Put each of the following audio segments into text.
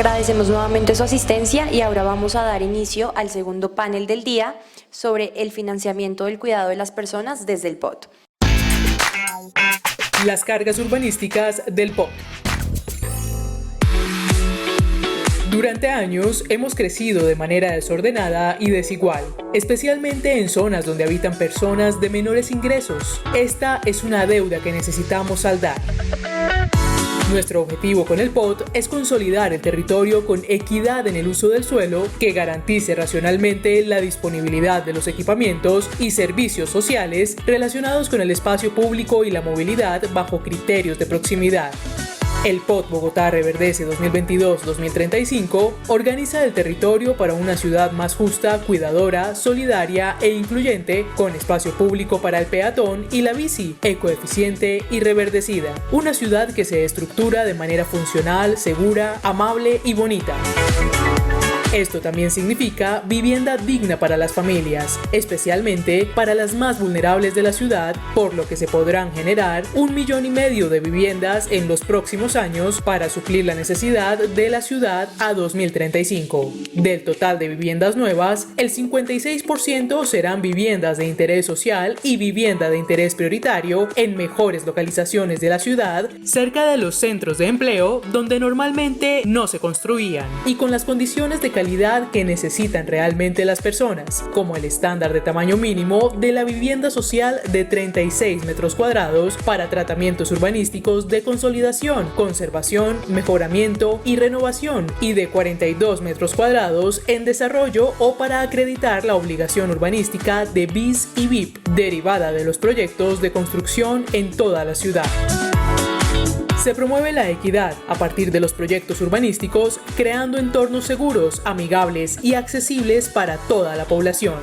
Agradecemos nuevamente su asistencia y ahora vamos a dar inicio al segundo panel del día sobre el financiamiento del cuidado de las personas desde el POT. Las cargas urbanísticas del POT. Durante años hemos crecido de manera desordenada y desigual, especialmente en zonas donde habitan personas de menores ingresos. Esta es una deuda que necesitamos saldar. Nuestro objetivo con el POT es consolidar el territorio con equidad en el uso del suelo que garantice racionalmente la disponibilidad de los equipamientos y servicios sociales relacionados con el espacio público y la movilidad bajo criterios de proximidad. El POT Bogotá Reverdece 2022-2035 organiza el territorio para una ciudad más justa, cuidadora, solidaria e incluyente, con espacio público para el peatón y la bici, ecoeficiente y reverdecida. Una ciudad que se estructura de manera funcional, segura, amable y bonita. Esto también significa vivienda digna para las familias, especialmente para las más vulnerables de la ciudad, por lo que se podrán generar 1,5 millones de viviendas en los próximos años para suplir la necesidad de la ciudad a 2035. Del total de viviendas nuevas, el 56% serán viviendas de interés social y vivienda de interés prioritario en mejores localizaciones de la ciudad, cerca de los centros de empleo donde normalmente no se construían, y con las condiciones de calidad que necesitan realmente las personas, como el estándar de tamaño mínimo de la vivienda social de 36 metros cuadrados para tratamientos urbanísticos de consolidación, conservación, mejoramiento y renovación, y de 42 metros cuadrados en desarrollo o para acreditar la obligación urbanística de BIS y BIP, derivada de los proyectos de construcción en toda la ciudad. Se promueve la equidad a partir de los proyectos urbanísticos, creando entornos seguros, amigables y accesibles para toda la población.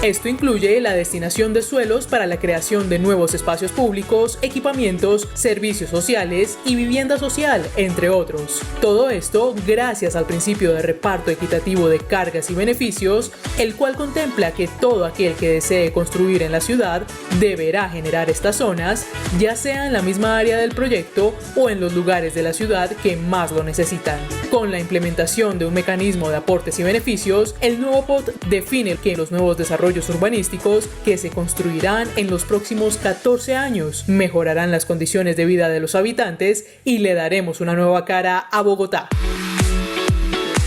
Esto incluye la destinación de suelos para la creación de nuevos espacios públicos, equipamientos, servicios sociales y vivienda social, entre otros. Todo esto gracias al principio de reparto equitativo de cargas y beneficios, el cual contempla que todo aquel que desee construir en la ciudad deberá generar estas zonas, ya sea en la misma área del proyecto o en los lugares de la ciudad que más lo necesitan. Con la implementación de un mecanismo de aportes y beneficios, el nuevo POT define que los nuevos desarrollos urbanísticos que se construirán en los próximos 14 años mejorarán las condiciones de vida de los habitantes y le daremos una nueva cara a Bogotá.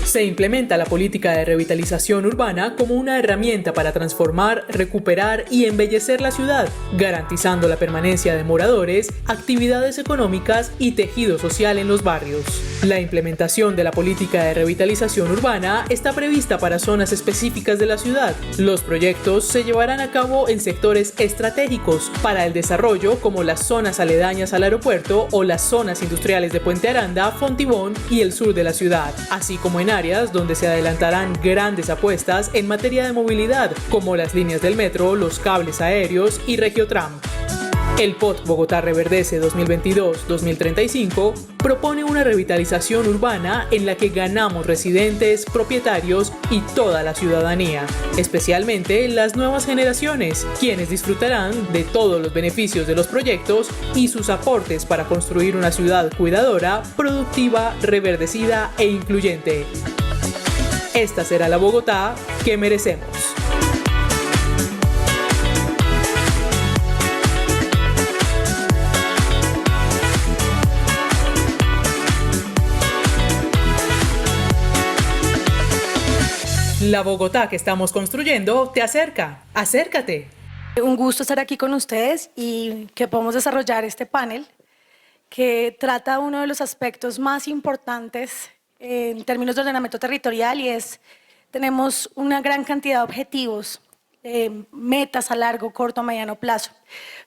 Se implementa la política de revitalización urbana como una herramienta para transformar, recuperar y embellecer la ciudad, garantizando la permanencia de moradores, actividades económicas y tejido social en los barrios. La implementación de la política de revitalización urbana está prevista para zonas específicas de la ciudad. Los proyectos se llevarán a cabo en sectores estratégicos para el desarrollo, como las zonas aledañas al aeropuerto o las zonas industriales de Puente Aranda, Fontibón y el sur de la ciudad, así como en áreas donde se adelantarán grandes apuestas en materia de movilidad, como las líneas del metro, los cables aéreos y Regiotram. El POT Bogotá Reverdece 2022-2035 propone una revitalización urbana en la que ganamos residentes, propietarios y toda la ciudadanía, especialmente las nuevas generaciones, quienes disfrutarán de todos los beneficios de los proyectos y sus aportes para construir una ciudad cuidadora, productiva, reverdecida e incluyente. Esta será la Bogotá que merecemos. La Bogotá que estamos construyendo te acerca. ¡Acércate! Un gusto estar aquí con ustedes y que podamos desarrollar este panel que trata uno de los aspectos más importantes en términos de ordenamiento territorial, y tenemos una gran cantidad de objetivos, metas a largo, corto, mediano plazo,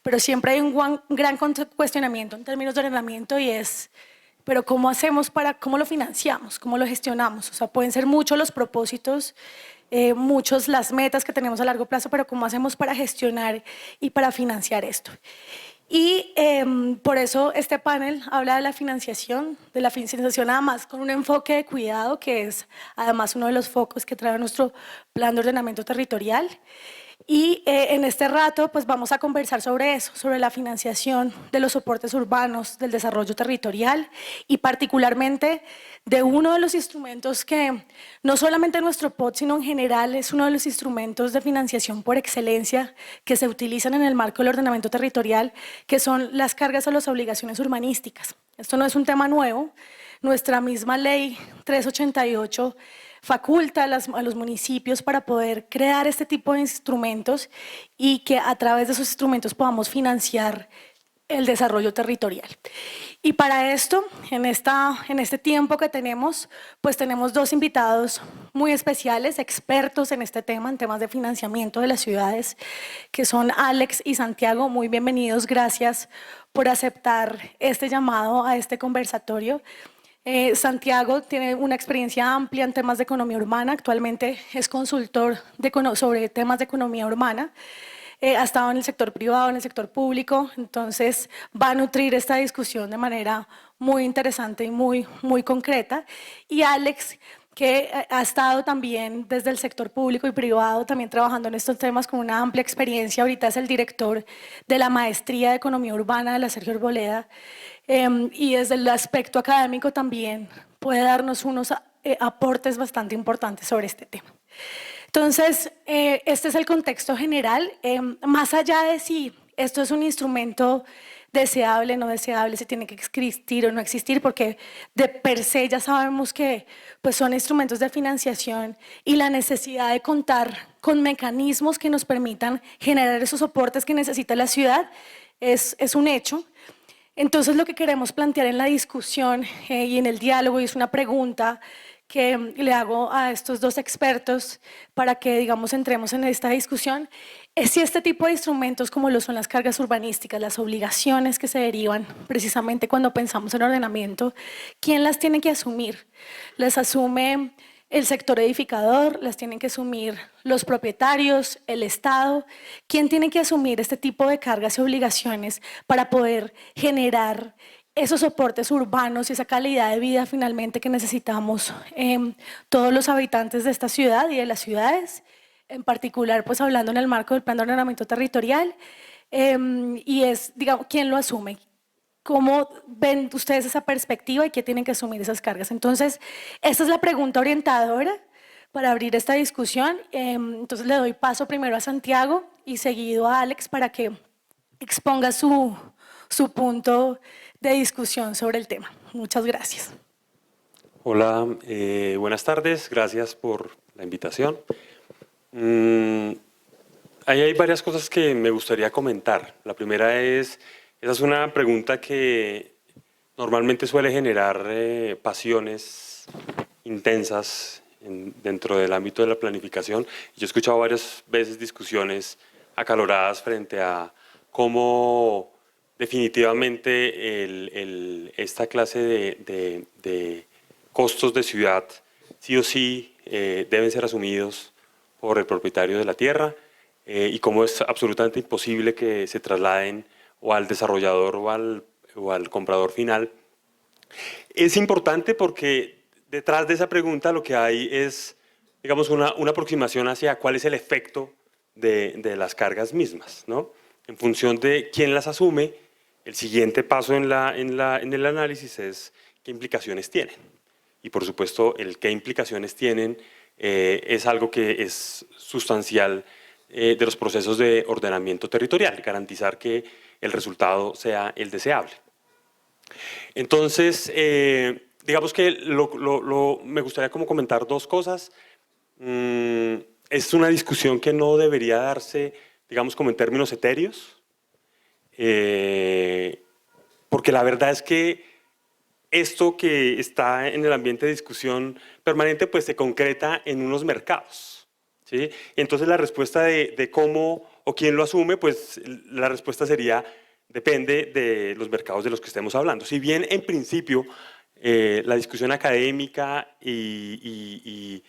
pero siempre hay un gran cuestionamiento en términos de ordenamiento, y pero ¿cómo hacemos cómo lo financiamos, cómo lo gestionamos? O sea, pueden ser muchos los propósitos, muchos las metas que tenemos a largo plazo, pero ¿cómo hacemos para gestionar y para financiar esto? Y por eso este panel habla de la financiación además con un enfoque de cuidado, que es además uno de los focos que trae nuestro plan de ordenamiento territorial. Y en este rato pues vamos a conversar sobre eso, sobre la financiación de los soportes urbanos, del desarrollo territorial y particularmente de uno de los instrumentos que no solamente en nuestro POT, sino en general es uno de los instrumentos de financiación por excelencia que se utilizan en el marco del ordenamiento territorial, que son las cargas a las obligaciones urbanísticas. Esto no es un tema nuevo, nuestra misma ley 388 faculta a los municipios para poder crear este tipo de instrumentos y que a través de esos instrumentos podamos financiar el desarrollo territorial. Y para esto, en este tiempo que tenemos, pues tenemos dos invitados muy especiales, expertos en este tema, en temas de financiamiento de las ciudades, que son Alex y Santiago. Muy bienvenidos, gracias por aceptar este llamado a este conversatorio. Santiago tiene una experiencia amplia en temas de economía urbana, actualmente es consultor sobre temas de economía urbana, ha estado en el sector privado, en el sector público, entonces va a nutrir esta discusión de manera muy interesante y muy concreta. Y Alex, que ha estado también desde el sector público y privado, también trabajando en estos temas con una amplia experiencia, ahorita es el director de la Maestría de Economía Urbana de la Sergio Arboleda, y desde el aspecto académico también puede darnos unos aportes bastante importantes sobre este tema. Entonces, este es el contexto general. Más allá de si esto es un instrumento deseable, no deseable, si tiene que existir o no existir, porque de per se ya sabemos que pues, son instrumentos de financiación y la necesidad de contar con mecanismos que nos permitan generar esos soportes que necesita la ciudad es un hecho. Entonces, lo que queremos plantear en la discusión y en el diálogo, y es una pregunta que le hago a estos dos expertos para que, digamos, entremos en esta discusión, es si este tipo de instrumentos como lo son las cargas urbanísticas, las obligaciones que se derivan precisamente cuando pensamos en ordenamiento, ¿quién las tiene que asumir? ¿Las asume el sector edificador? ¿Las tienen que asumir los propietarios, el Estado? ¿Quién tiene que asumir este tipo de cargas y obligaciones para poder generar esos soportes urbanos y esa calidad de vida finalmente que necesitamos todos los habitantes de esta ciudad y de las ciudades, en particular pues hablando en el marco del plan de ordenamiento territorial, y es, digamos, ¿quién lo asume? ¿Cómo ven ustedes esa perspectiva y qué tienen que asumir esas cargas? Entonces, esta es la pregunta orientadora para abrir esta discusión. Entonces le doy paso primero a Santiago y seguido a Alex para que exponga su punto de discusión sobre el tema. Muchas gracias. Hola, buenas tardes, gracias por la invitación. Ahí hay varias cosas que me gustaría comentar. La primera es, esa es una pregunta que normalmente suele generar pasiones intensas dentro del ámbito de la planificación. Yo he escuchado varias veces discusiones acaloradas frente a cómo definitivamente esta clase de costos de ciudad sí o sí deben ser asumidos por el propietario de la tierra y cómo es absolutamente imposible que se trasladen o al desarrollador o al comprador final. Es importante porque detrás de esa pregunta lo que hay es, digamos, una aproximación hacia cuál es el efecto de las cargas mismas, ¿no? En función de quién las asume, el siguiente paso en el análisis es qué implicaciones tienen. Y por supuesto, el qué implicaciones tienen es algo que es sustancial de los procesos de ordenamiento territorial, garantizar que el resultado sea el deseable. Entonces, digamos que me gustaría como comentar dos cosas. Es una discusión que no debería darse, digamos, como en términos etéreos, porque la verdad es que esto que está en el ambiente de discusión permanente pues se concreta en unos mercados, ¿sí? Y entonces la respuesta de cómo o quién lo asume, pues la respuesta sería depende de los mercados de los que estemos hablando. Si bien en principio la discusión académica y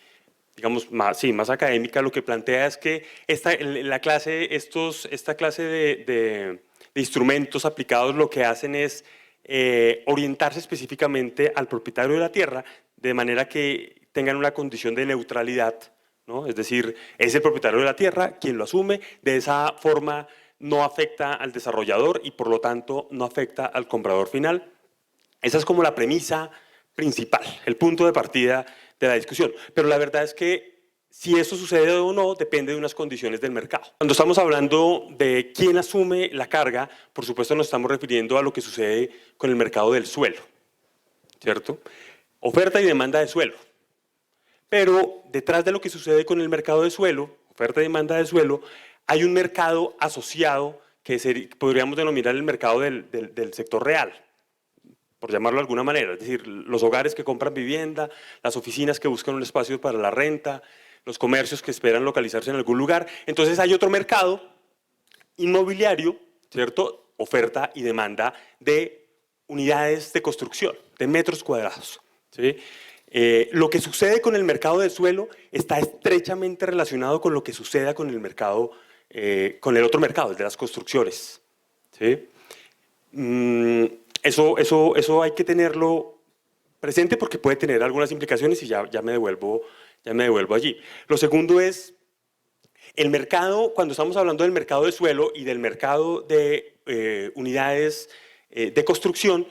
digamos, más académica, lo que plantea es que esta clase de instrumentos aplicados lo que hacen es orientarse específicamente al propietario de la tierra de manera que tengan una condición de neutralidad ¿no? Es decir, es el propietario de la tierra quien lo asume, de esa forma no afecta al desarrollador y por lo tanto no afecta al comprador final. Esa es como la premisa principal, el punto de partida de la discusión. Pero la verdad es que si eso sucede o no depende de unas condiciones del mercado. Cuando estamos hablando de quién asume la carga, por supuesto nos estamos refiriendo a lo que sucede con el mercado del suelo, ¿cierto? Oferta y demanda de suelo. Pero detrás de lo que sucede con el mercado de suelo, oferta y demanda de suelo, hay un mercado asociado que podríamos denominar el mercado del sector real, por llamarlo de alguna manera, es decir, los hogares que compran vivienda, las oficinas que buscan un espacio para la renta, los comercios que esperan localizarse en algún lugar. Entonces hay otro mercado inmobiliario, ¿cierto? Oferta y demanda de unidades de construcción, de metros cuadrados, ¿sí? Lo que sucede con el mercado del suelo está estrechamente relacionado con lo que suceda con el mercado, con el otro mercado, el de las construcciones, ¿sí? Eso hay que tenerlo presente porque puede tener algunas implicaciones y ya me devuelvo allí. Lo segundo es, el mercado, cuando estamos hablando del mercado de suelo y del mercado de unidades de construcción,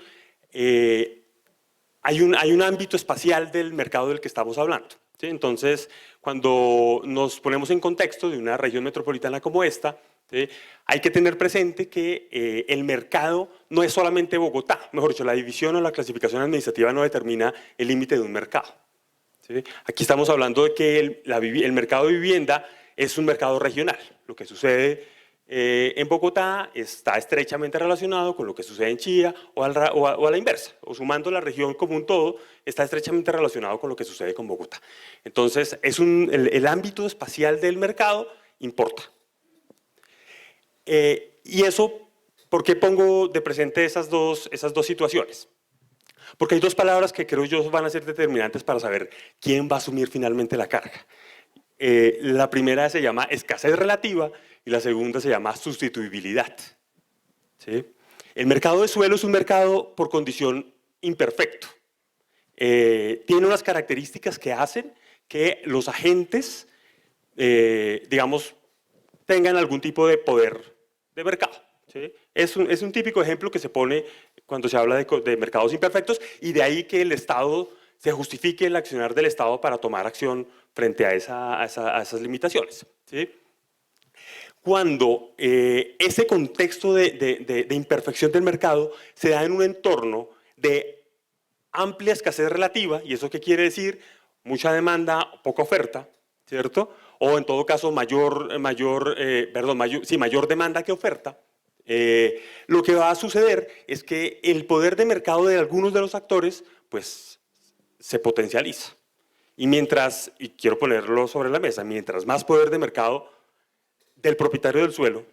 hay un ámbito espacial del mercado del que estamos hablando, ¿sí? Entonces, cuando nos ponemos en contexto de una región metropolitana como esta, ¿sí? Hay que tener presente que el mercado no es solamente Bogotá, mejor dicho, la división o la clasificación administrativa no determina el límite de un mercado, ¿sí? Aquí estamos hablando de que el mercado de vivienda es un mercado regional. Lo que sucede en Bogotá está estrechamente relacionado con lo que sucede en Chía o a la inversa, o sumando la región como un todo, está estrechamente relacionado con lo que sucede con Bogotá. Entonces, el ámbito espacial del mercado importa. Y eso, ¿por qué pongo de presente esas dos situaciones? Porque hay dos palabras que creo yo van a ser determinantes para saber quién va a asumir finalmente la carga. La primera se llama escasez relativa y la segunda se llama sustituibilidad, ¿sí? El mercado de suelo es un mercado por condición imperfecto. Tiene unas características que hacen que los agentes, digamos, tengan algún tipo de poder de mercado, ¿sí? Es un típico ejemplo que se pone cuando se habla de mercados imperfectos y de ahí que el Estado se justifique el accionar del Estado para tomar acción frente a esas limitaciones, ¿sí? Cuando ese contexto de imperfección del mercado se da en un entorno de amplia escasez relativa, ¿y eso qué quiere decir? Mucha demanda, poca oferta, ¿cierto? O en todo caso mayor demanda que oferta. Lo que va a suceder es que el poder de mercado de algunos de los actores pues se potencializa. Y quiero ponerlo sobre la mesa, mientras más poder de mercado del propietario del suelo,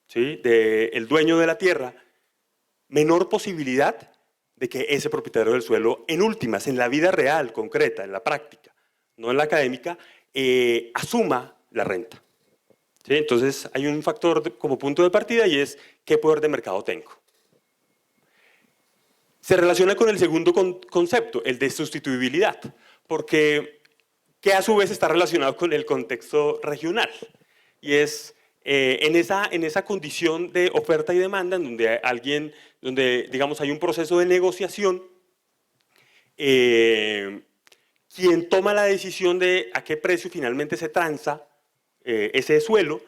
¿sí? Del dueño de la tierra, menor posibilidad de que ese propietario del suelo, en últimas, en la vida real, concreta, en la práctica, no en la académica, asuma la renta, ¿sí? Entonces hay un factor como punto de partida y es ¿qué poder de mercado tengo? Se relaciona con el segundo concepto, el de sustituibilidad, porque que a su vez está relacionado con el contexto regional, y es en esa condición de oferta y demanda, en donde digamos hay un proceso de negociación, quien toma la decisión de a qué precio finalmente se transa ese suelo,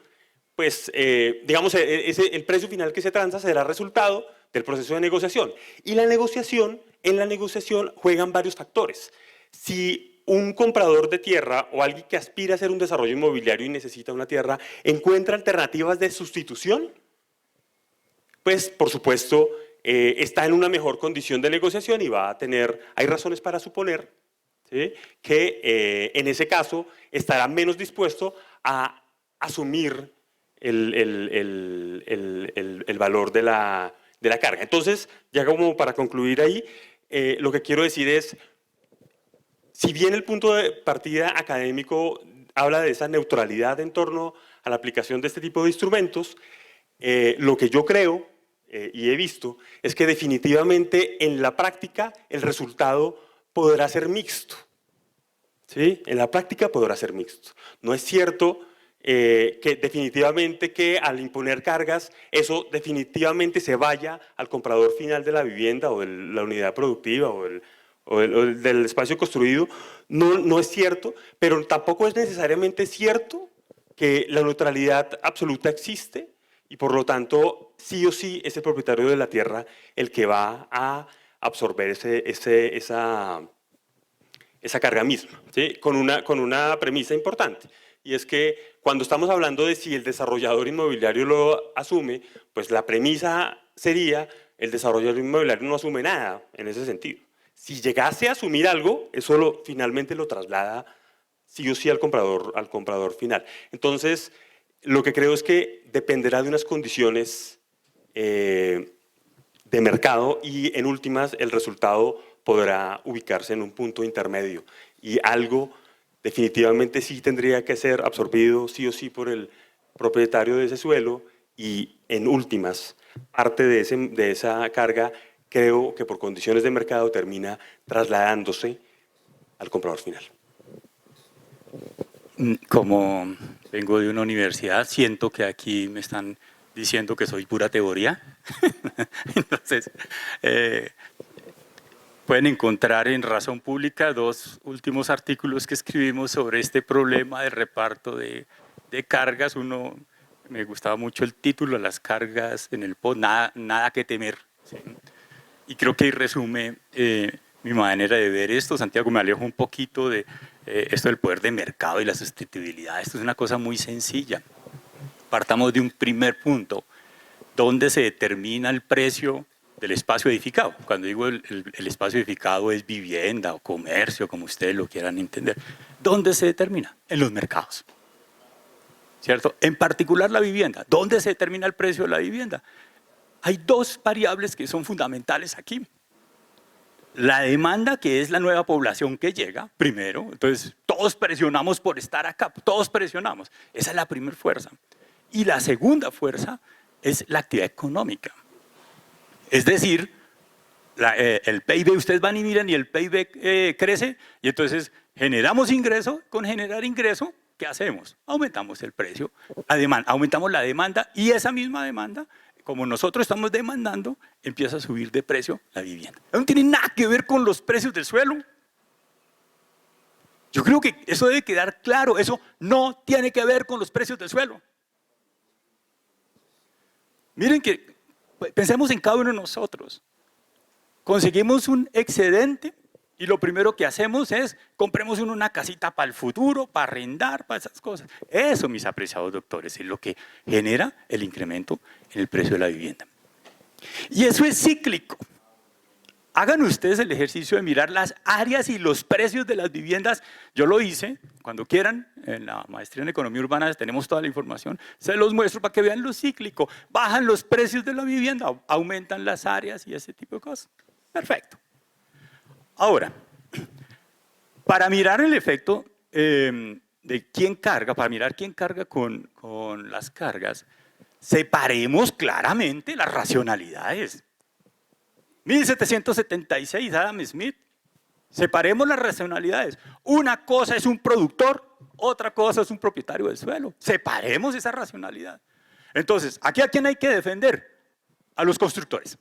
pues digamos el precio final que se transa será resultado del proceso de negociación. Y en la negociación juegan varios factores. Si un comprador de tierra o alguien que aspira a hacer un desarrollo inmobiliario y necesita una tierra, encuentra alternativas de sustitución, pues por supuesto está en una mejor condición de negociación y hay razones para suponer, ¿sí?, que en ese caso estará menos dispuesto a asumir el valor de la carga. Entonces, ya como para concluir ahí, lo que quiero decir es, si bien el punto de partida académico habla de esa neutralidad en torno a la aplicación de este tipo de instrumentos, lo que yo creo y he visto es que definitivamente en la práctica el resultado podrá ser mixto, ¿sí? En la práctica podrá ser mixto. No es cierto que definitivamente que al imponer cargas, eso definitivamente se vaya al comprador final de la vivienda o de la unidad productiva o del espacio construido. No, no es cierto, pero tampoco es necesariamente cierto que la neutralidad absoluta existe y por lo tanto sí o sí es el propietario de la tierra el que va a absorber esa carga misma, ¿sí? Con una premisa importante, y es que cuando estamos hablando de si el desarrollador inmobiliario lo asume, pues la premisa sería el desarrollador inmobiliario no asume nada en ese sentido. Si llegase a asumir algo, eso finalmente lo traslada sí o sí al comprador final. Entonces, lo que creo es que dependerá de unas condiciones de mercado y en últimas el resultado podrá ubicarse en un punto intermedio y algo definitivamente sí tendría que ser absorbido sí o sí por el propietario de ese suelo y en últimas parte de esa carga creo que por condiciones de mercado termina trasladándose al comprador final. Como vengo de una universidad, siento que aquí me están diciendo que soy pura teoría. Entonces, pueden encontrar en Razón Pública 2 últimos artículos que escribimos sobre este problema de reparto de cargas. Uno, me gustaba mucho el título, las cargas en el POT, nada que temer. ¿Sí? Y creo que ahí resume mi manera de ver esto. Santiago, me alejo un poquito de esto del poder de mercado y la sustentabilidad. Esto es una cosa muy sencilla. Partamos de un primer punto. ¿Dónde se determina el precio del espacio edificado? Cuando digo el espacio edificado es vivienda o comercio, como ustedes lo quieran entender. ¿Dónde se determina? En los mercados, ¿cierto? En particular la vivienda. ¿Dónde se determina el precio de la vivienda? Hay dos variables que son fundamentales aquí. La demanda, que es la nueva población que llega, primero. Entonces, todos presionamos por estar acá, todos presionamos. Esa es la primera fuerza. Y la segunda fuerza es la actividad económica. Es decir, el PIB, ustedes van y miran y el PIB crece y entonces generamos ingreso. Con generar ingreso, ¿qué hacemos? Aumentamos el precio, aumentamos la demanda y esa misma demanda, como nosotros estamos demandando, empieza a subir de precio la vivienda. No tiene nada que ver con los precios del suelo. Yo creo que eso debe quedar claro, eso no tiene que ver con los precios del suelo. Miren que, pensemos en cada uno de nosotros. Conseguimos un excedente y lo primero que hacemos es compremos una casita para el futuro, para arrendar, para esas cosas. Eso, mis apreciados doctores, es lo que genera el incremento en el precio de la vivienda. Y eso es cíclico. Hagan ustedes el ejercicio de mirar las áreas y los precios de las viviendas. Yo lo hice, cuando quieran, en la maestría en economía urbana tenemos toda la información, se los muestro para que vean lo cíclico. Bajan los precios de la vivienda, aumentan las áreas y ese tipo de cosas. Perfecto. Ahora, para mirar el efecto de quién carga, para mirar quién carga con las cargas, separemos claramente las racionalidades. 1776, Adam Smith. Separemos las racionalidades. Una cosa es un productor, otra cosa es un propietario del suelo. Separemos esa racionalidad. Entonces, ¿aquí a quién hay que defender? A los constructores.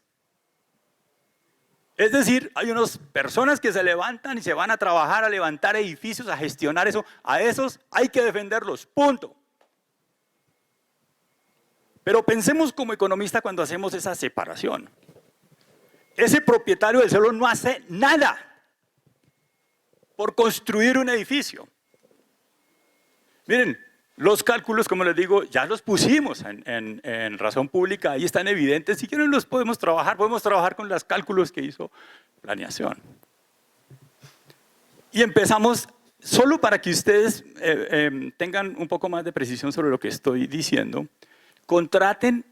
Es decir, hay unas personas que se levantan y se van a trabajar, a levantar edificios, a gestionar eso. A esos hay que defenderlos, punto. Pero pensemos como economista cuando hacemos esa separación. Ese propietario del suelo no hace nada por construir un edificio. Miren, los cálculos, como les digo, ya los pusimos en Razón Pública, ahí están evidentes. Si quieren los podemos trabajar con los cálculos que hizo Planeación. Y empezamos, solo para que ustedes tengan un poco más de precisión sobre lo que estoy diciendo, contraten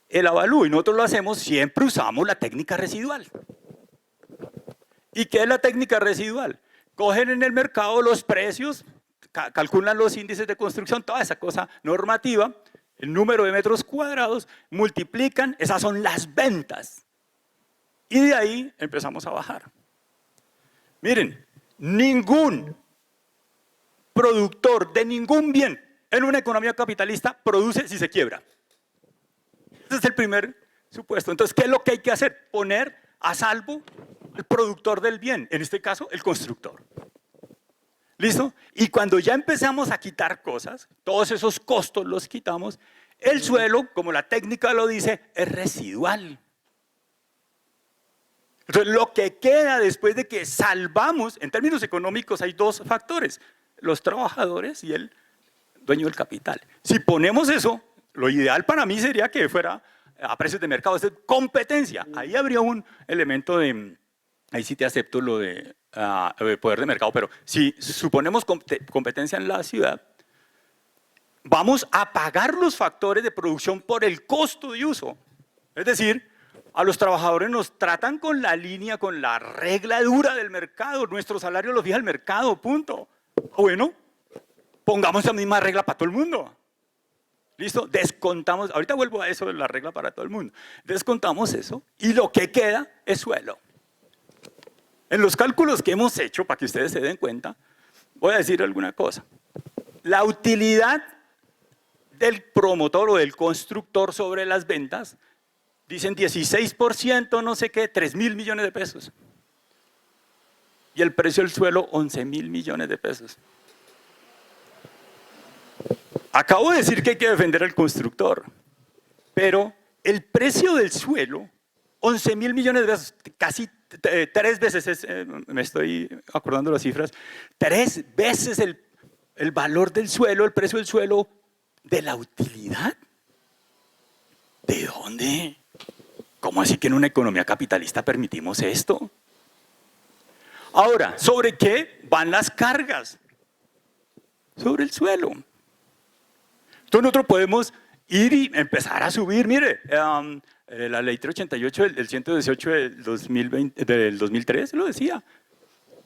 el avalúo, y nosotros lo hacemos, siempre usamos la técnica residual. ¿Y qué es la técnica residual? Cogen en el mercado los precios, calculan los índices de construcción, toda esa cosa normativa, el número de metros cuadrados, multiplican, esas son las ventas. Y de ahí empezamos a bajar. Miren, ningún productor de ningún bien en una economía capitalista produce si se quiebra. Ese es el primer supuesto. Entonces, ¿qué es lo que hay que hacer? Poner a salvo al productor del bien, en este caso, el constructor. ¿Listo? Y cuando ya empezamos a quitar cosas, todos esos costos los quitamos, el suelo, como la técnica lo dice, es residual. Entonces, lo que queda después de que salvamos, en términos económicos hay dos factores, los trabajadores y el dueño del capital. Si ponemos eso, lo ideal para mí sería que fuera a precios de mercado, es competencia. Ahí habría un elemento de, ahí sí te acepto lo de poder de mercado, pero si suponemos competencia en la ciudad, vamos a pagar los factores de producción por el costo de uso. Es decir, a los trabajadores nos tratan con la línea, con la regla dura del mercado, nuestro salario lo fija el mercado, punto. Bueno, pongamos la misma regla para todo el mundo. ¿Listo? Descontamos, ahorita vuelvo a eso de la regla para todo el mundo. Descontamos eso y lo que queda es suelo. En los cálculos que hemos hecho, para que ustedes se den cuenta, voy a decir alguna cosa. La utilidad del promotor o del constructor sobre las ventas, dicen 16%, no sé qué, 3.000 millones de pesos. Y el precio del suelo, 11.000 millones de pesos. Acabo de decir que hay que defender al constructor, pero el precio del suelo, 11.000 millones de pesos, casi 3 veces, me estoy acordando las cifras, 3 veces el valor del suelo, el precio del suelo, de la utilidad. ¿De dónde? ¿Cómo así que en una economía capitalista permitimos esto? Ahora, ¿sobre qué van las cargas? Sobre el suelo. Entonces nosotros podemos ir y empezar a subir, mire, la ley 388 del 118 del 2003 lo decía.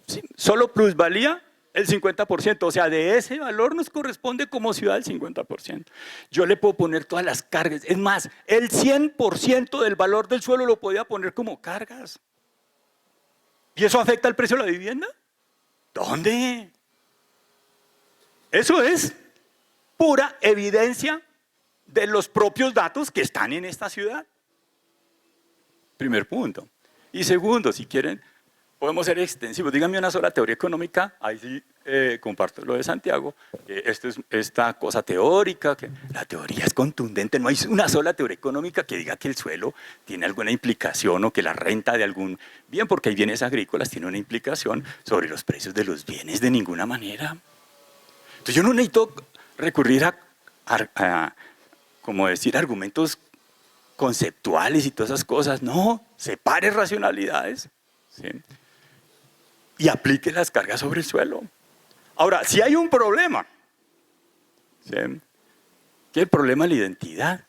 Sí, solo plusvalía el 50%, o sea, de ese valor nos corresponde como ciudad el 50%. Yo le puedo poner todas las cargas, es más, el 100% del valor del suelo lo podía poner como cargas. ¿Y eso afecta el precio de la vivienda? ¿Dónde? Eso es pura evidencia de los propios datos que están en esta ciudad. Primer punto. Y segundo, si quieren, podemos ser extensivos. Díganme una sola teoría económica, ahí sí comparto lo de Santiago, que esto es esta cosa teórica, que la teoría es contundente, no hay una sola teoría económica que diga que el suelo tiene alguna implicación o que la renta de algún bien, porque hay bienes agrícolas, tiene una implicación sobre los precios de los bienes de ninguna manera. Entonces yo no necesito recurrir a como decir, argumentos conceptuales y todas esas cosas, no, separe racionalidades, ¿sí? Y aplique las cargas sobre el suelo. Ahora, si hay un problema, ¿sí? ¿Qué es el problema de la identidad?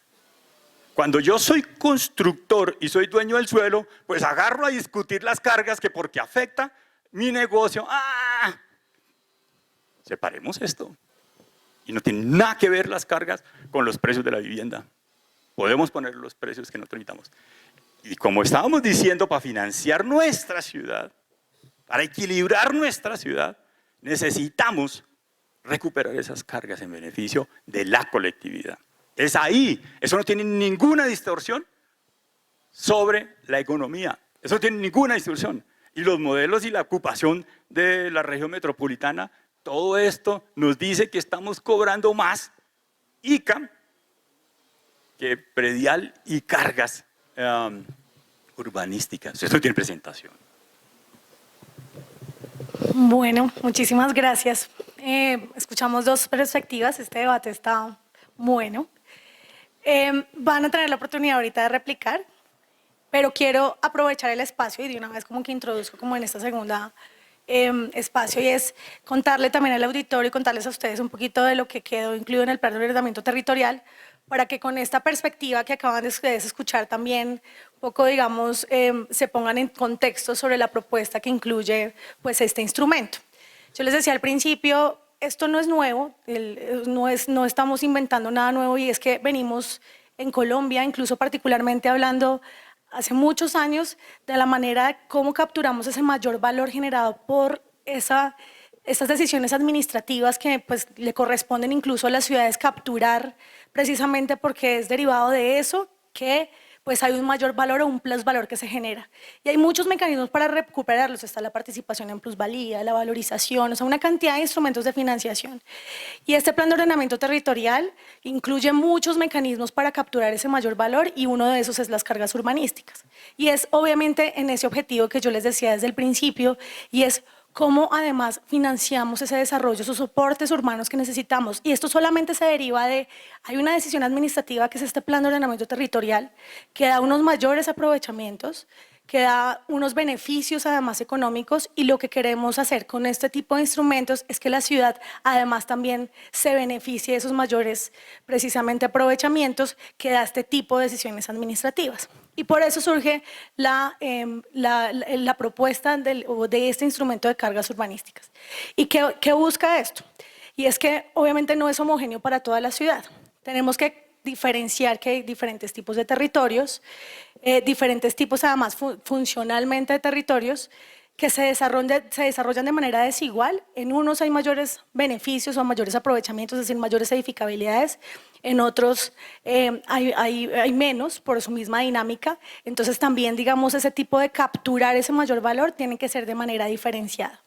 Cuando yo soy constructor y soy dueño del suelo, pues agarro a discutir las cargas que porque afecta mi negocio, separemos esto. Y no tiene nada que ver las cargas con los precios de la vivienda. Podemos poner los precios que nosotros necesitamos. Y como estábamos diciendo, para financiar nuestra ciudad, para equilibrar nuestra ciudad, necesitamos recuperar esas cargas en beneficio de la colectividad. Es ahí, eso no tiene ninguna distorsión sobre la economía, eso no tiene ninguna distorsión. Y los modelos y la ocupación de la región metropolitana, todo esto nos dice que estamos cobrando más ICA que predial y cargas urbanísticas. Esto tiene presentación. Bueno, muchísimas gracias. Escuchamos dos perspectivas, este debate está bueno. Van a tener la oportunidad ahorita de replicar, pero quiero aprovechar el espacio y de una vez como que introduzco como en esta segunda espacio y es contarle también al auditorio y contarles a ustedes un poquito de lo que quedó incluido en el plan de ordenamiento territorial para que con esta perspectiva que acaban de ustedes escuchar también un poco, digamos, se pongan en contexto sobre la propuesta que incluye pues este instrumento. Yo les decía al principio, esto no es nuevo, no estamos inventando nada nuevo y es que venimos en Colombia, incluso particularmente hablando hace muchos años de la manera de cómo capturamos ese mayor valor generado por esa estas decisiones administrativas que pues, le corresponden incluso a las ciudades capturar, precisamente porque es derivado de eso que pues hay un mayor valor o un plusvalor que se genera. Y hay muchos mecanismos para recuperarlos. Está la participación en plusvalía, la valorización, o sea, una cantidad de instrumentos de financiación. Y este plan de ordenamiento territorial incluye muchos mecanismos para capturar ese mayor valor y uno de esos es las cargas urbanísticas. Y es obviamente en ese objetivo que yo les decía desde el principio y es cómo además financiamos ese desarrollo, esos soportes urbanos que necesitamos. Y esto solamente se deriva de, hay una decisión administrativa que es este plan de ordenamiento territorial, que da unos mayores aprovechamientos, que da unos beneficios además económicos y lo que queremos hacer con este tipo de instrumentos es que la ciudad además también se beneficie de esos mayores precisamente aprovechamientos que da este tipo de decisiones administrativas. Y por eso surge la propuesta de este instrumento de cargas urbanísticas. ¿Y qué busca esto? Y es que obviamente no es homogéneo para toda la ciudad. Tenemos que diferenciar que hay diferentes tipos de territorios, diferentes tipos además funcionalmente de territorios que se desarrollan de manera desigual. En unos hay mayores beneficios o mayores aprovechamientos, es decir, mayores edificabilidades. En otros hay menos por su misma dinámica. Entonces también, digamos, ese tipo de capturar ese mayor valor tiene que ser de manera diferenciada.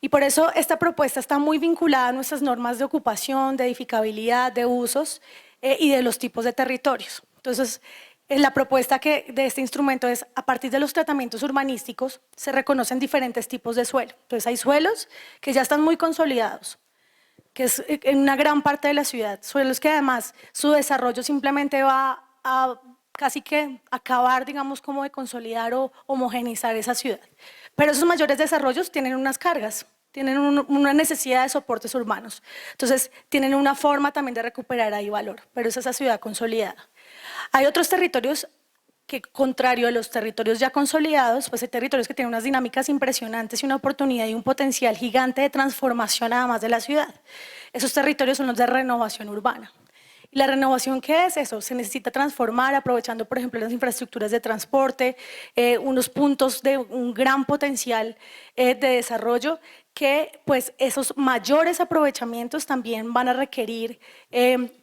Y por eso esta propuesta está muy vinculada a nuestras normas de ocupación, de edificabilidad, de usos y de los tipos de territorios. Entonces, la propuesta de este instrumento es, a partir de los tratamientos urbanísticos, se reconocen diferentes tipos de suelo. Entonces, hay suelos que ya están muy consolidados, que es en una gran parte de la ciudad, suelos que además su desarrollo simplemente va a casi que acabar, digamos, como de consolidar o homogeneizar esa ciudad. Pero esos mayores desarrollos tienen unas cargas, tienen una necesidad de soportes urbanos. Entonces, tienen una forma también de recuperar ahí valor, pero es esa ciudad consolidada. Hay otros territorios que, contrario a los territorios ya consolidados, pues hay territorios que tienen unas dinámicas impresionantes y una oportunidad y un potencial gigante de transformación además de la ciudad. Esos territorios son los de renovación urbana. ¿Y la renovación qué es eso? Se necesita transformar aprovechando, por ejemplo, las infraestructuras de transporte, unos puntos de un gran potencial de desarrollo que pues esos mayores aprovechamientos también van a requerir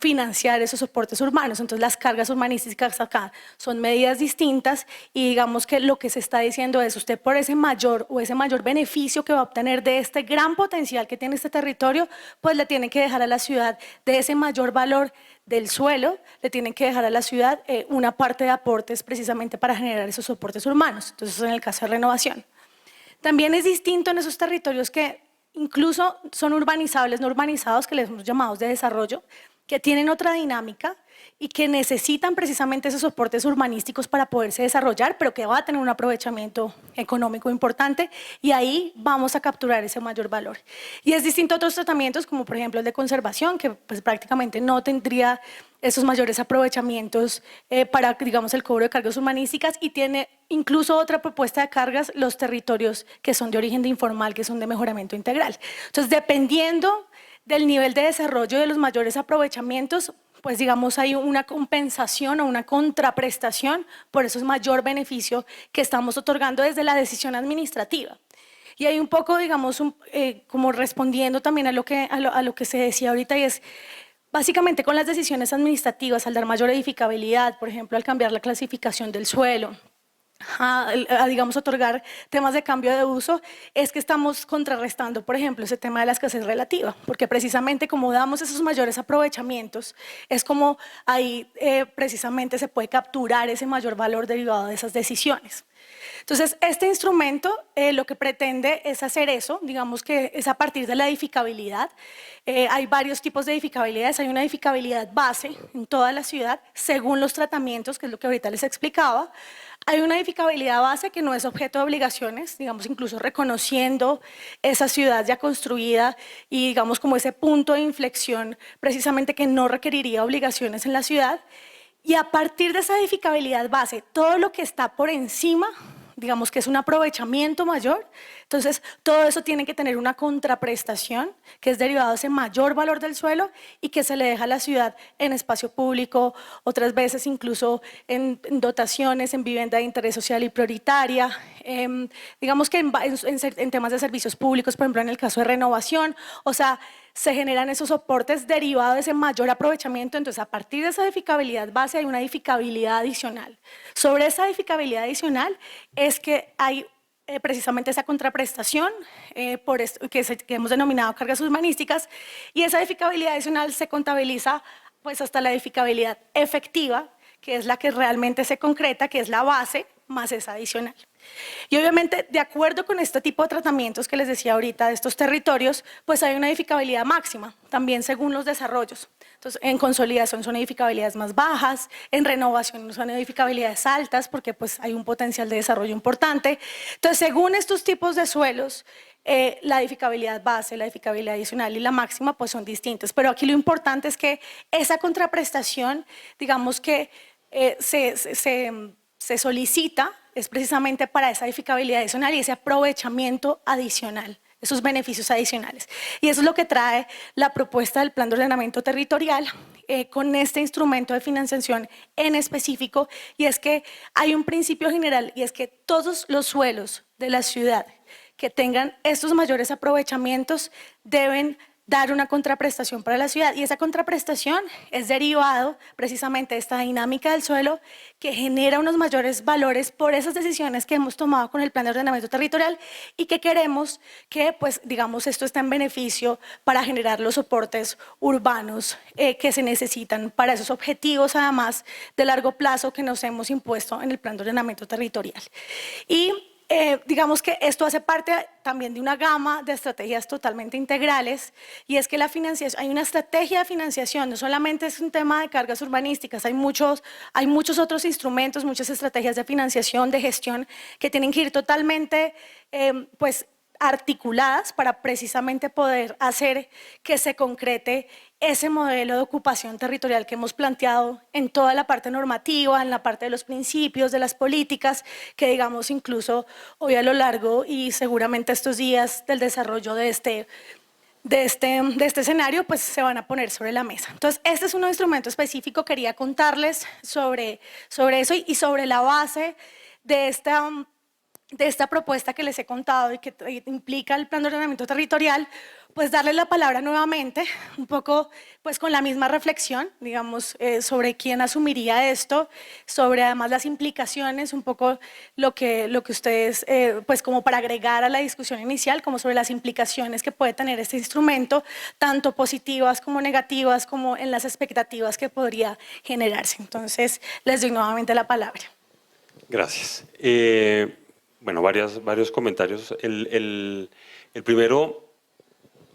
financiar esos soportes urbanos. Entonces las cargas urbanísticas acá son medidas distintas y digamos que lo que se está diciendo es usted por ese mayor beneficio que va a obtener de este gran potencial que tiene este territorio, pues le tiene que dejar a la ciudad de ese mayor valor del suelo, le tienen que dejar a la ciudad una parte de aportes precisamente para generar esos soportes urbanos. Entonces eso en el caso de renovación. También es distinto en esos territorios que incluso son urbanizables, no urbanizados, que les hemos llamado de desarrollo, que tienen otra dinámica y que necesitan precisamente esos soportes urbanísticos para poderse desarrollar, pero que va a tener un aprovechamiento económico importante y ahí vamos a capturar ese mayor valor. Y es distinto a otros tratamientos, como por ejemplo el de conservación, que pues prácticamente no tendría esos mayores aprovechamientos para, digamos, el cobro de cargas urbanísticas y tiene incluso otra propuesta de cargas, los territorios que son de origen de informal, que son de mejoramiento integral. Entonces, dependiendo del nivel de desarrollo de los mayores aprovechamientos, pues digamos hay una compensación o una contraprestación por ese mayor beneficio que estamos otorgando desde la decisión administrativa. Y hay un poco, digamos, como respondiendo también a lo que se decía ahorita y es, básicamente con las decisiones administrativas, al dar mayor edificabilidad, por ejemplo, al cambiar la clasificación del suelo, digamos, otorgar temas de cambio de uso, es que estamos contrarrestando, por ejemplo, ese tema de la escasez relativa, porque precisamente como damos esos mayores aprovechamientos, es como ahí precisamente se puede capturar ese mayor valor derivado de esas decisiones. Entonces, este instrumento lo que pretende es hacer eso, digamos que es a partir de la edificabilidad. Hay varios tipos de edificabilidades, hay una edificabilidad base en toda la ciudad, según los tratamientos, que es lo que ahorita les explicaba. Hay una edificabilidad base que no es objeto de obligaciones, digamos, incluso reconociendo esa ciudad ya construida y digamos como ese punto de inflexión precisamente que no requeriría obligaciones en la ciudad. Y a partir de esa edificabilidad base, todo lo que está por encima, digamos que es un aprovechamiento mayor, entonces todo eso tiene que tener una contraprestación que es derivado de ese mayor valor del suelo y que se le deja a la ciudad en espacio público, otras veces incluso en dotaciones, en vivienda de interés social y prioritaria, digamos que en temas de servicios públicos, por ejemplo, en el caso de renovación, o sea, se generan esos soportes derivados de ese mayor aprovechamiento. Entonces, a partir de esa edificabilidad base hay una edificabilidad adicional. Sobre esa edificabilidad adicional es que hay precisamente esa contraprestación que hemos denominado cargas urbanísticas, y esa edificabilidad adicional se contabiliza pues hasta la edificabilidad efectiva, que es la que realmente se concreta, que es la base más esa adicional. Y obviamente, de acuerdo con este tipo de tratamientos que les decía ahorita de estos territorios, pues hay una edificabilidad máxima, también según los desarrollos. Entonces, en consolidación son edificabilidades más bajas, en renovación son edificabilidades altas, porque pues hay un potencial de desarrollo importante. Entonces, según estos tipos de suelos, la edificabilidad base, la edificabilidad adicional y la máxima pues son distintas. Pero aquí lo importante es que esa contraprestación, digamos que se solicita es precisamente para esa edificabilidad adicional y ese aprovechamiento adicional, esos beneficios adicionales. Y eso es lo que trae la propuesta del Plan de Ordenamiento Territorial con este instrumento de financiación en específico, y es que hay un principio general, y es que todos los suelos de la ciudad que tengan estos mayores aprovechamientos deben dar una contraprestación para la ciudad, y esa contraprestación es derivado precisamente de esta dinámica del suelo que genera unos mayores valores por esas decisiones que hemos tomado con el Plan de Ordenamiento Territorial, y que queremos que, pues, digamos, esto está en beneficio para generar los soportes urbanos que se necesitan para esos objetivos, además de largo plazo, que nos hemos impuesto en el Plan de Ordenamiento Territorial. Y digamos que esto hace parte también de una gama de estrategias totalmente integrales, y es que la financiación, hay una estrategia de financiación, no solamente es un tema de cargas urbanísticas, hay muchos otros instrumentos, muchas estrategias de financiación, de gestión, que tienen que ir totalmente pues articuladas para precisamente poder hacer que se concrete ese modelo de ocupación territorial que hemos planteado en toda la parte normativa, en la parte de los principios, de las políticas, que digamos incluso hoy a lo largo y seguramente estos días del desarrollo de este escenario pues se van a poner sobre la mesa. Entonces, este es un instrumento específico, quería contarles sobre eso y sobre la base de esta propuesta que les he contado y que implica el Plan de Ordenamiento Territorial, pues darles la palabra nuevamente, un poco pues con la misma reflexión, digamos, sobre quién asumiría esto, sobre además las implicaciones, un poco lo que ustedes, pues como para agregar a la discusión inicial, como sobre las implicaciones que puede tener este instrumento, tanto positivas como negativas, como en las expectativas que podría generarse. Entonces, les doy nuevamente la palabra. Gracias. Bueno, varios comentarios. El primero,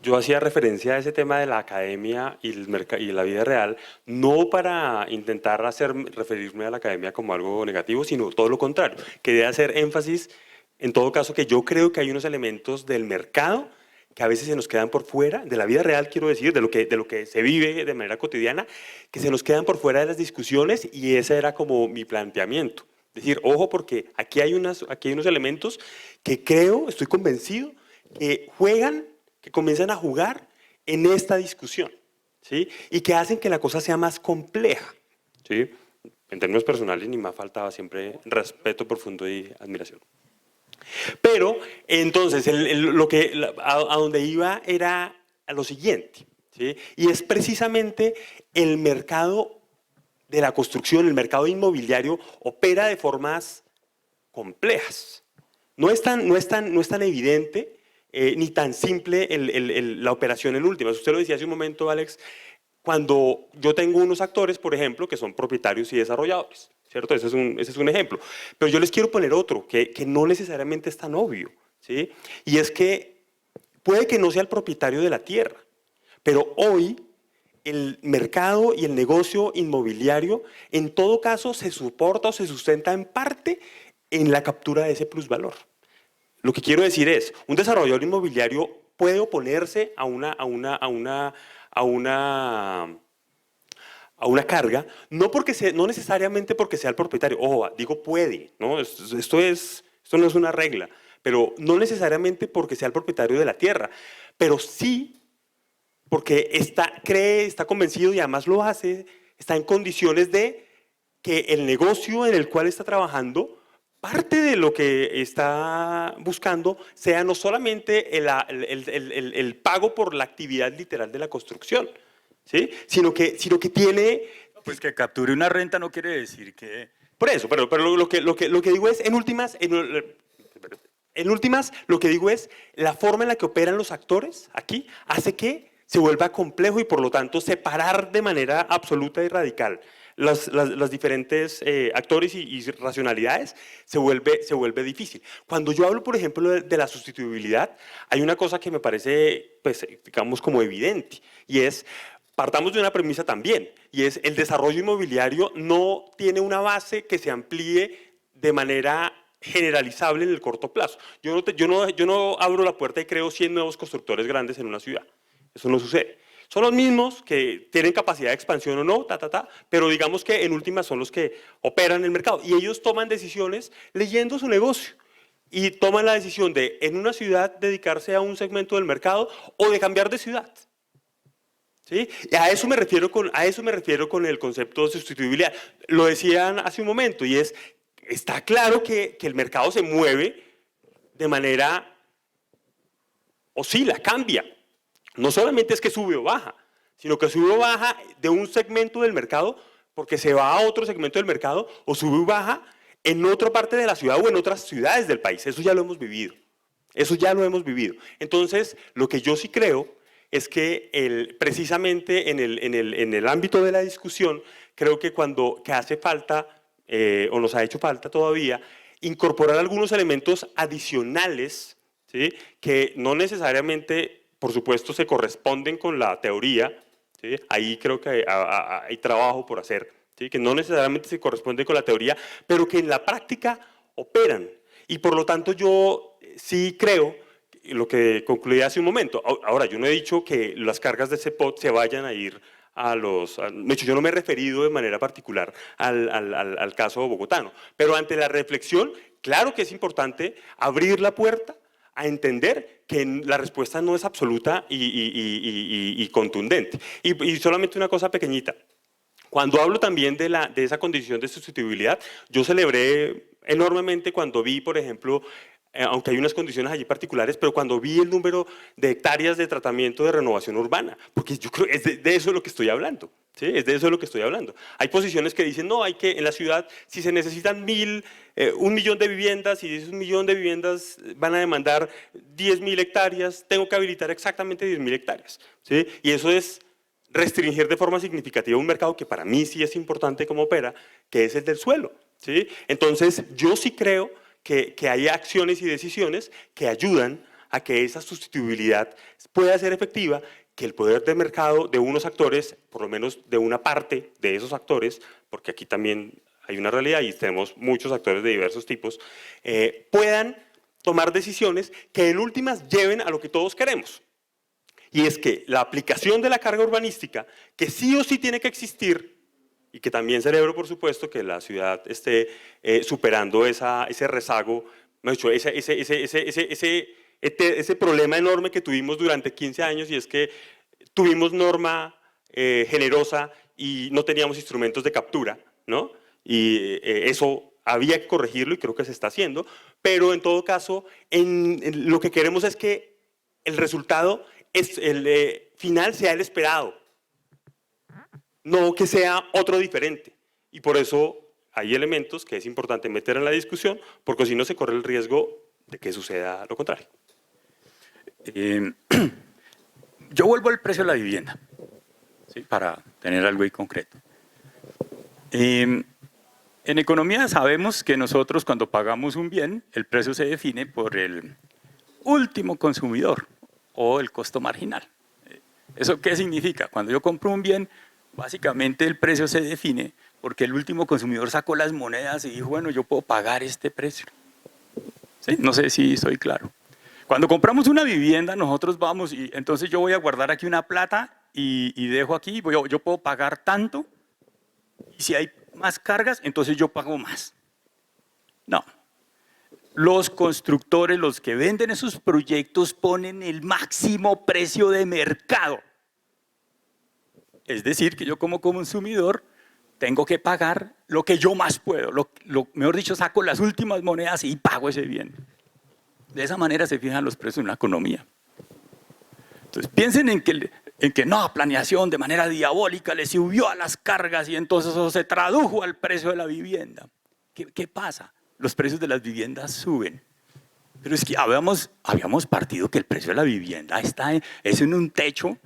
yo hacía referencia a ese tema de la academia y la vida real, no para intentar referirme a la academia como algo negativo, sino todo lo contrario. Quería hacer énfasis, en todo caso, que yo creo que hay unos elementos del mercado que a veces se nos quedan por fuera, de la vida real, quiero decir, de lo que se vive de manera cotidiana, que se nos quedan por fuera de las discusiones, y ese era como mi planteamiento. Es decir, ojo, porque aquí hay unos elementos que creo, estoy convencido, que comienzan a jugar en esta discusión, ¿sí? Y que hacen que la cosa sea más compleja, ¿sí? En términos personales, ni más faltaba siempre respeto profundo y admiración. Pero, entonces, a donde iba era a lo siguiente, ¿sí? Y es precisamente el mercado de la construcción, el mercado inmobiliario opera de formas complejas. No es tan evidente ni tan simple la operación en últimas. Usted lo decía hace un momento, Alex, cuando yo tengo unos actores, por ejemplo, que son propietarios y desarrolladores, ¿cierto? Ese es un ejemplo. Pero yo les quiero poner otro, que no necesariamente es tan obvio, ¿sí? Y es que puede que no sea el propietario de la tierra, pero hoy el mercado y el negocio inmobiliario en todo caso se soporta o se sustenta en parte en la captura de ese plusvalor. Lo que quiero decir es, un desarrollador inmobiliario puede oponerse a una carga, no necesariamente porque sea el propietario, ojo, digo puede, ¿no? Esto no es una regla, pero no necesariamente porque sea el propietario de la tierra, pero sí porque está convencido, y además lo hace, está en condiciones de que el negocio en el cual está trabajando parte de lo que está buscando sea no solamente el pago por la actividad literal de la construcción, ¿sí? sino que tiene... Pues que capture una renta no quiere decir que... Por eso, pero lo que digo es, en últimas, lo que digo es, la forma en la que operan los actores aquí hace que se vuelva complejo y por lo tanto separar de manera absoluta y radical las diferentes actores y racionalidades se vuelve difícil. Cuando yo hablo, por ejemplo, de la sustituibilidad, hay una cosa que me parece, pues, digamos, como evidente, y es, partamos de una premisa también, y es el desarrollo inmobiliario no tiene una base que se amplíe de manera generalizable en el corto plazo. Yo no abro la puerta y creo 100 nuevos constructores grandes en una ciudad. Eso no sucede. Son los mismos que tienen capacidad de expansión o no, pero digamos que en últimas son los que operan el mercado y ellos toman decisiones leyendo su negocio y toman la decisión de en una ciudad dedicarse a un segmento del mercado o de cambiar de ciudad. ¿Sí? Y a eso me refiero con el concepto de sustituibilidad. Lo decían hace un momento y está claro que el mercado se mueve de manera, oscila, cambia. No solamente es que sube o baja, sino que sube o baja de un segmento del mercado porque se va a otro segmento del mercado o sube o baja en otra parte de la ciudad o en otras ciudades del país. Eso ya lo hemos vivido. Eso ya lo hemos vivido. Entonces, lo que yo sí creo es que precisamente en el ámbito de la discusión, creo que que hace falta, o nos ha hecho falta todavía, incorporar algunos elementos adicionales, ¿sí? Que no necesariamente, por supuesto, se corresponden con la teoría, ¿sí? Ahí creo que hay trabajo por hacer, ¿sí? Que no necesariamente se corresponden con la teoría, pero que en la práctica operan. Y por lo tanto yo sí creo, lo que concluí hace un momento, ahora yo no he dicho que las cargas de CEPOT se vayan a ir de hecho yo no me he referido de manera particular al caso bogotano, pero ante la reflexión, claro que es importante abrir la puerta a entender que la respuesta no es absoluta y contundente. Y solamente una cosa pequeñita. Cuando hablo también de esa condición de sustituibilidad, yo celebré enormemente cuando vi, por ejemplo, aunque hay unas condiciones allí particulares, pero cuando vi el número de hectáreas de tratamiento de renovación urbana, porque yo creo que es de eso de lo que estoy hablando. ¿Sí? Es de eso de lo que estoy hablando. Hay posiciones que dicen, no, hay que en la ciudad, si se necesitan 1 millón de viviendas y esos 1 millón de viviendas van a demandar 10.000 hectáreas, tengo que habilitar exactamente 10.000 hectáreas. ¿Sí? Y eso es restringir de forma significativa un mercado que para mí sí es importante como opera, que es el del suelo. ¿Sí? Entonces, yo sí creo que hay acciones y decisiones que ayudan a que esa sustituibilidad pueda ser efectiva, que el poder de mercado de unos actores, por lo menos de una parte de esos actores, porque aquí también hay una realidad y tenemos muchos actores de diversos tipos, puedan tomar decisiones que en últimas lleven a lo que todos queremos. Y es que la aplicación de la carga urbanística, que sí o sí tiene que existir, y que también celebro, por supuesto, que la ciudad esté superando ese rezago, ese problema enorme que tuvimos durante 15 años, y es que tuvimos norma generosa y no teníamos instrumentos de captura, ¿no? Y eso había que corregirlo y creo que se está haciendo, pero en todo caso, lo que queremos es que el resultado final sea el esperado, no que sea otro diferente. Y por eso hay elementos que es importante meter en la discusión, porque si no se corre el riesgo de que suceda lo contrario. Yo vuelvo al precio de la vivienda, ¿sí? Para tener algo ahí concreto. En economía sabemos que nosotros cuando pagamos un bien, el precio se define por el último consumidor o el costo marginal. ¿Eso qué significa? Cuando yo compro un bien, básicamente el precio se define porque el último consumidor sacó las monedas y dijo, bueno, yo puedo pagar este precio. ¿Sí? No sé si soy claro. Cuando compramos una vivienda, nosotros vamos y entonces yo voy a guardar aquí una plata y dejo aquí, yo puedo pagar tanto y si hay más cargas, entonces yo pago más. No. Los constructores, los que venden esos proyectos, ponen el máximo precio de mercado. Es decir, que yo como consumidor tengo que pagar lo que yo más puedo, mejor dicho, saco las últimas monedas y pago ese bien. De esa manera se fijan los precios en la economía. Entonces piensen en que no, planeación de manera diabólica le subió a las cargas y entonces eso se tradujo al precio de la vivienda. ¿Qué pasa? Los precios de las viviendas suben. Pero es que habíamos partido que el precio de la vivienda está en un techo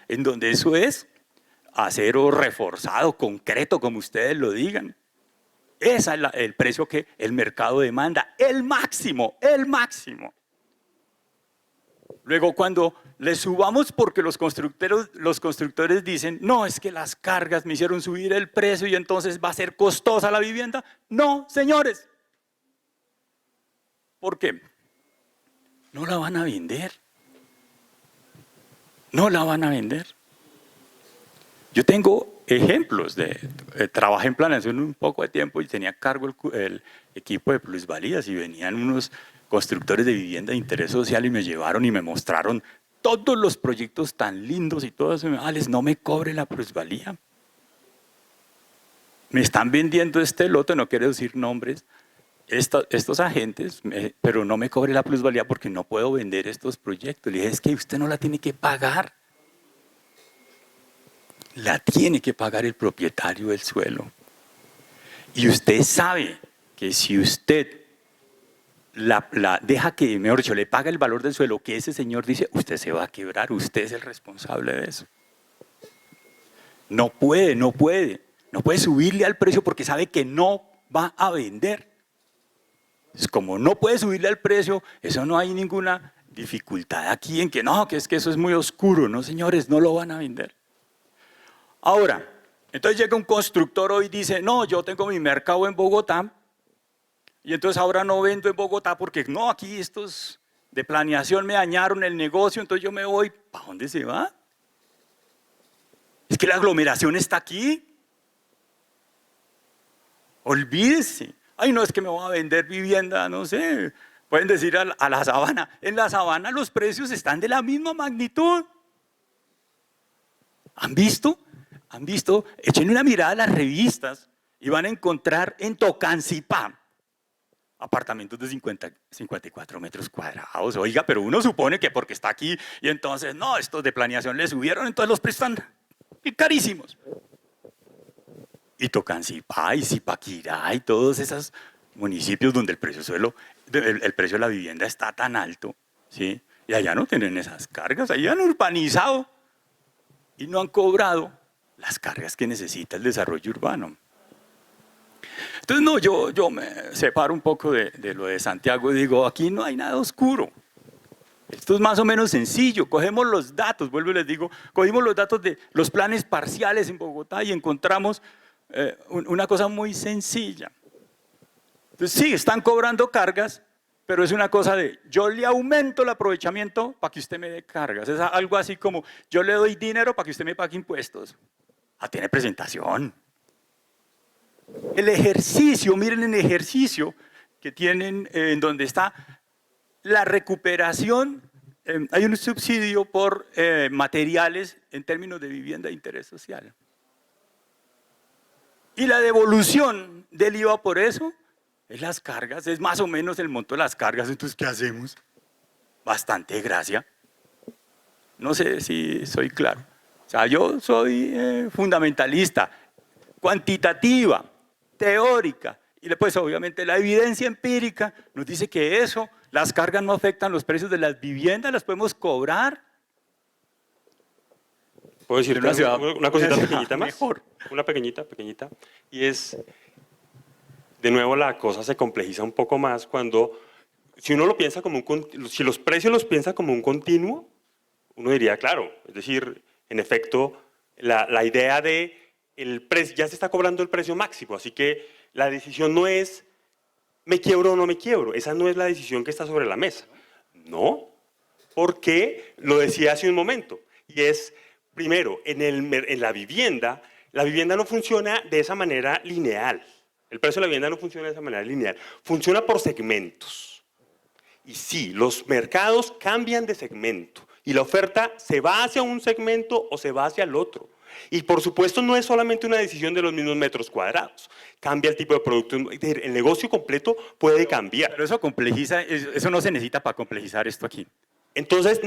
en donde eso es acero reforzado, concreto, como ustedes lo digan. Ese es el precio que el mercado demanda, el máximo. Luego, cuando le subamos porque los constructores dicen, no, es que las cargas me hicieron subir el precio y entonces va a ser costosa la vivienda. No, señores. ¿Por qué? No la van a vender. No la van a vender. Yo tengo ejemplos trabajé en planeación un poco de tiempo y tenía a cargo el equipo de plusvalías y venían unos constructores de vivienda de interés social y me llevaron y me mostraron todos los proyectos tan lindos y todo eso. Alex, no me cobre la plusvalía. Me están vendiendo este lote, no quiero decir nombres, estos agentes, pero no me cobre la plusvalía porque no puedo vender estos proyectos. Le dije, es que usted no la tiene que pagar. La tiene que pagar el propietario del suelo. Y usted sabe que si usted la deja que, mejor dicho, le paga el valor del suelo que ese señor dice, usted se va a quebrar, usted es el responsable de eso. No puede subirle al precio porque sabe que no va a vender. Como no puede subirle al precio, eso no hay ninguna dificultad aquí en que no, que es que eso es muy oscuro. No, señores, no lo van a vender. Ahora, entonces llega un constructor hoy y dice, no, yo tengo mi mercado en Bogotá y entonces ahora no vendo en Bogotá porque no, aquí estos de planeación me dañaron el negocio, entonces yo me voy. ¿Para dónde se va? Es que la aglomeración está aquí. Olvídese. Ay, no, es que me voy a vender vivienda, no sé. Pueden decir a la Sabana. En la Sabana los precios están de la misma magnitud. ¿Han visto? Echen una mirada a las revistas y van a encontrar en Tocancipá apartamentos de 54 metros cuadrados. Oiga, pero uno supone que porque está aquí y entonces, no, estos de planeación le subieron, entonces los precios están carísimos. Y Tocancipá y Zipaquirá y todos esos municipios donde el precio de la vivienda está tan alto, ¿sí? Y allá no tienen esas cargas, allá han urbanizado y no han cobrado las cargas que necesita el desarrollo urbano. Entonces, no, yo me separo un poco de lo de Santiago y digo, aquí no hay nada oscuro. Esto es más o menos sencillo, cogemos los datos, vuelvo y les digo, cogimos los datos de los planes parciales en Bogotá y encontramos una cosa muy sencilla. Entonces, sí, están cobrando cargas, pero es una cosa de, yo le aumento el aprovechamiento para que usted me dé cargas. Es algo así como, yo le doy dinero para que usted me pague impuestos. Tiene presentación. El ejercicio, miren el ejercicio que tienen en donde está la recuperación. Hay un subsidio por materiales en términos de vivienda de interés social. Y la devolución del IVA por eso es las cargas, es más o menos el monto de las cargas. Entonces, ¿qué hacemos? Bastante gracia. No sé si soy claro. O sea, yo soy fundamentalista, cuantitativa, teórica, y después obviamente la evidencia empírica nos dice que eso, las cargas no afectan los precios de las viviendas, las podemos cobrar. ¿Puedo decir una cosita pequeñita más? Mejor. Una pequeñita, y es, de nuevo la cosa se complejiza un poco más cuando, si uno lo piensa como si los precios los piensa como un continuo, uno diría, claro, es decir, en efecto, la idea de el precio, ya se está cobrando el precio máximo, así que la decisión no es me quiebro o no me quiebro, esa no es la decisión que está sobre la mesa. No, porque lo decía hace un momento, y es, primero, en la vivienda no funciona de esa manera lineal, el precio de la vivienda no funciona de esa manera lineal, funciona por segmentos. Y sí, los mercados cambian de segmento, y la oferta se va hacia un segmento o se va hacia el otro. Y por supuesto no es solamente una decisión de los mismos metros cuadrados, cambia el tipo de producto, el negocio completo puede cambiar. Pero eso complejiza, eso no se necesita para complejizar esto aquí. Entonces,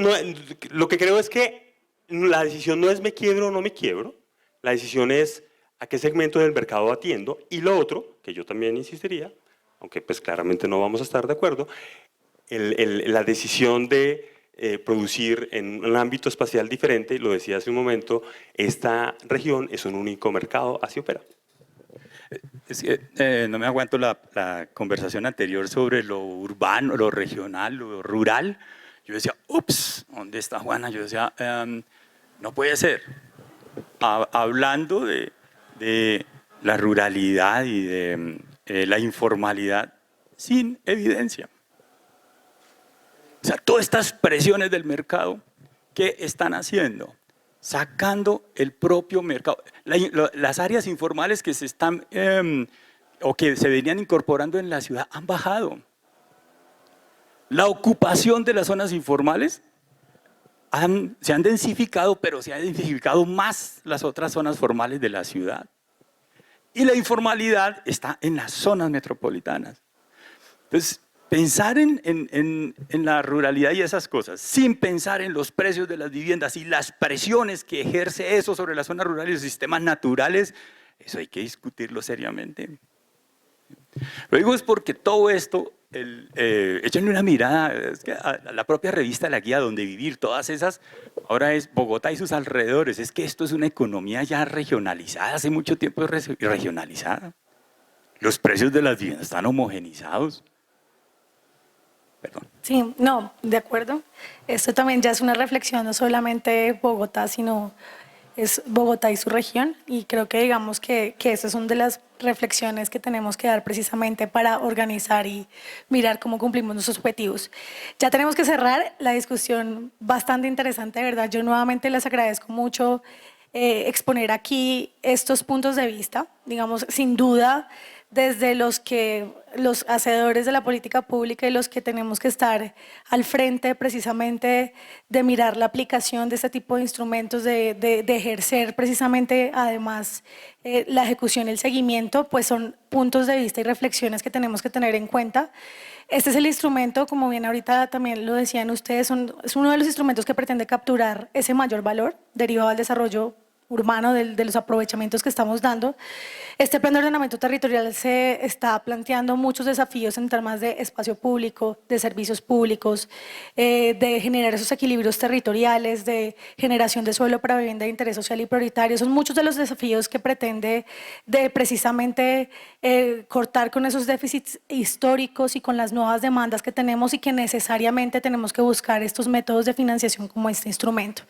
lo que creo es que la decisión no es me quiebro o no me quiebro, la decisión es a qué segmento del mercado atiendo, y lo otro, que yo también insistiría, aunque pues claramente no vamos a estar de acuerdo, la decisión de producir en un ámbito espacial diferente, lo decía hace un momento, esta región es un único mercado, así opera. Es que no me aguanto la conversación anterior sobre lo urbano, lo regional, lo rural. Yo decía, ups, ¿dónde está Juana? Yo decía, no puede ser. Hablando de la ruralidad y de la informalidad sin evidencia. O sea, todas estas presiones del mercado, ¿qué están haciendo? Sacando el propio mercado. Las áreas informales que se están o que se venían incorporando en la ciudad han bajado. La ocupación de las zonas informales se han densificado, pero se han densificado más las otras zonas formales de la ciudad. Y la informalidad está en las zonas metropolitanas. Entonces, pensar en la ruralidad y esas cosas, sin pensar en los precios de las viviendas y las presiones que ejerce eso sobre las zonas rurales y los sistemas naturales, eso hay que discutirlo seriamente. Lo digo es porque todo esto, échenle una mirada, es que a la propia revista La Guía Donde Vivir, todas esas, ahora es Bogotá y sus alrededores, es que esto es una economía ya regionalizada, hace mucho tiempo es regionalizada. Los precios de las viviendas están homogenizados. Perdón. Sí, no, de acuerdo. Esto también ya es una reflexión, no solamente Bogotá, sino es Bogotá y su región. Y creo que digamos que esas son de las reflexiones que tenemos que dar precisamente para organizar y mirar cómo cumplimos nuestros objetivos. Ya tenemos que cerrar la discusión bastante interesante, de verdad. Yo nuevamente les agradezco mucho exponer aquí estos puntos de vista, digamos, sin duda, desde los hacedores de la política pública y los que tenemos que estar al frente precisamente de mirar la aplicación de este tipo de instrumentos, de ejercer precisamente además la ejecución y el seguimiento, pues son puntos de vista y reflexiones que tenemos que tener en cuenta. Este es el instrumento, como bien ahorita también lo decían ustedes, es uno de los instrumentos que pretende capturar ese mayor valor derivado del desarrollo urbano, de los aprovechamientos que estamos dando. Este plan de ordenamiento territorial se está planteando muchos desafíos en temas de espacio público, de servicios públicos, de generar esos equilibrios territoriales, de generación de suelo para vivienda de interés social y prioritario. Son muchos de los desafíos que pretende de precisamente cortar con esos déficits históricos y con las nuevas demandas que tenemos y que necesariamente tenemos que buscar estos métodos de financiación como este instrumento.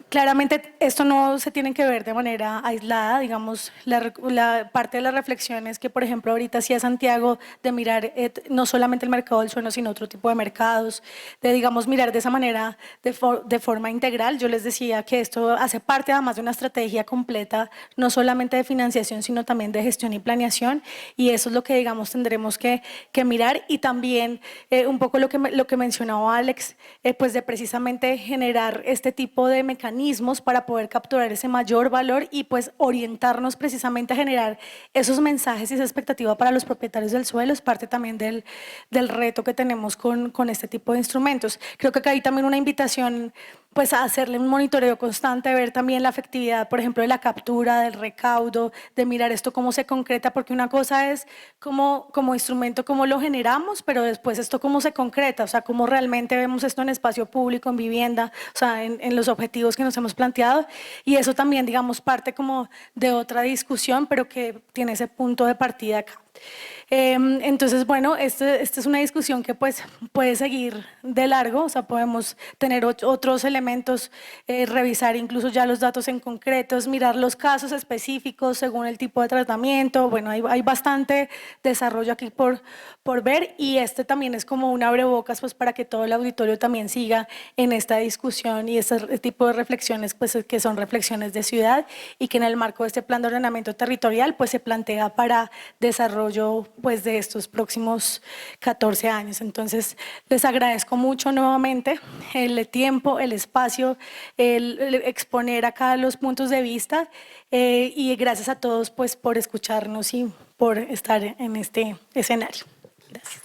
Claramente esto no se tiene que ver de manera aislada, digamos, la parte de las reflexiones que, por ejemplo, ahorita hacía Santiago de mirar no solamente el mercado del suelo, sino otro tipo de mercados, de, digamos, mirar de esa manera de forma integral. Yo les decía que esto hace parte además de una estrategia completa, no solamente de financiación, sino también de gestión y planeación, y eso es lo que, digamos, tendremos que mirar, y también un poco lo que mencionaba Alex, pues de precisamente generar este tipo de mecanismos para poder capturar ese mayor valor y pues orientarnos precisamente a generar esos mensajes y esa expectativa para los propietarios del suelo. Es parte también del reto que tenemos con este tipo de instrumentos. Creo que acá hay también una invitación pues a hacerle un monitoreo constante, ver también la efectividad, por ejemplo, de la captura, del recaudo, de mirar esto cómo se concreta, porque una cosa es como instrumento, cómo lo generamos, pero después esto cómo se concreta, o sea, cómo realmente vemos esto en espacio público, en vivienda, o sea, en los objetivos que nos hemos planteado, y eso también, digamos, parte como de otra discusión, pero que tiene ese punto de partida acá. Entonces, bueno, esta es una discusión que pues puede seguir de largo, o sea, podemos tener otros elementos, revisar incluso ya los datos en concretos, mirar los casos específicos según el tipo de tratamiento. Bueno, hay bastante desarrollo aquí por ver, y este también es como un abrebocas pues para que todo el auditorio también siga en esta discusión y este tipo de reflexiones pues que son reflexiones de ciudad y que en el marco de este plan de ordenamiento territorial pues se plantea para desarrollar desarrollo pues, de estos próximos 14 años. Entonces, les agradezco mucho nuevamente el tiempo, el espacio, el exponer acá los puntos de vista y gracias a todos pues, por escucharnos y por estar en este escenario. Gracias.